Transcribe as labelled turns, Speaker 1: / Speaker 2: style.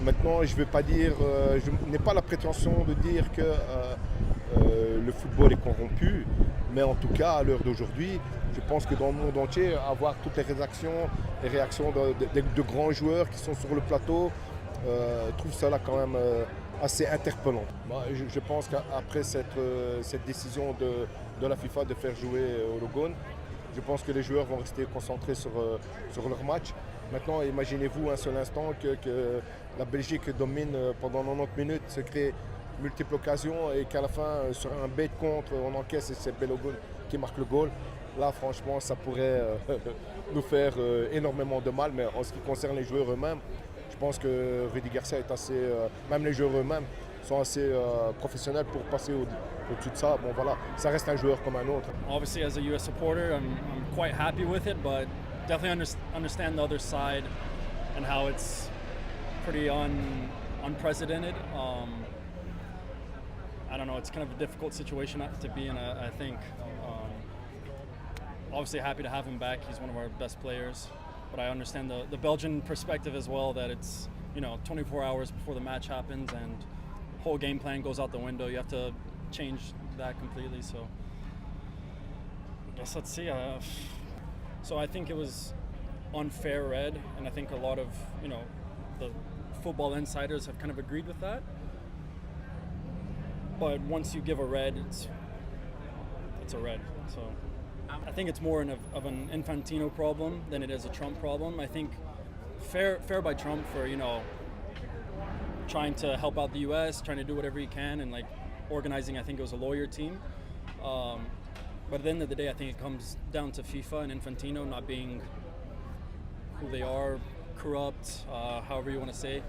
Speaker 1: Maintenant, je vais pas dire, je n'ai pas la prétention de dire que le football est corrompu, mais en tout cas, à l'heure d'aujourd'hui, je pense que dans le monde entier, avoir toutes les réactions de grands joueurs qui sont sur le plateau, je trouve ça là quand même assez interpellant. Je pense qu'après cette décision de la FIFA de faire jouer au Gone, je pense que les joueurs vont rester concentrés sur leur match. Maintenant, imaginez-vous un seul instant que la Belgique domine pendant 90 minutes, se crée multiples occasions et qu'à la fin, sur un bête contre, on encaisse et c'est Balogun qui marque le goal. Là, franchement, ça pourrait nous faire énormément de mal. Mais en ce qui concerne les joueurs eux-mêmes, je pense que Rudy Garcia est assez, même les joueurs eux-mêmes sont assez professionnels pour passer au-dessus de ça. Bon voilà, ça reste un joueur comme un autre.
Speaker 2: Obviously, as a U.S. supporter, I'm quite happy with it, but definitely understand the other side and how it's pretty unprecedented. I don't know, it's kind of a difficult situation to be in, I think. Obviously happy to have him back. He's one of our best players. But I understand the Belgian perspective as well, that it's, 24 hours before the match happens and whole game plan goes out the window. You have to change that completely. So I guess let's see. So I think it was unfair red, and I think a lot of, the football insiders have kind of agreed with that. But once you give a red, it's a red. So I think it's more of an Infantino problem than it is a Trump problem. I think fair by Trump for, trying to help out the U.S., trying to do whatever he can, and organizing. I think it was a lawyer team. But at the end of the day, I think it comes down to FIFA and Infantino not being who they are, corrupt, however you want to say.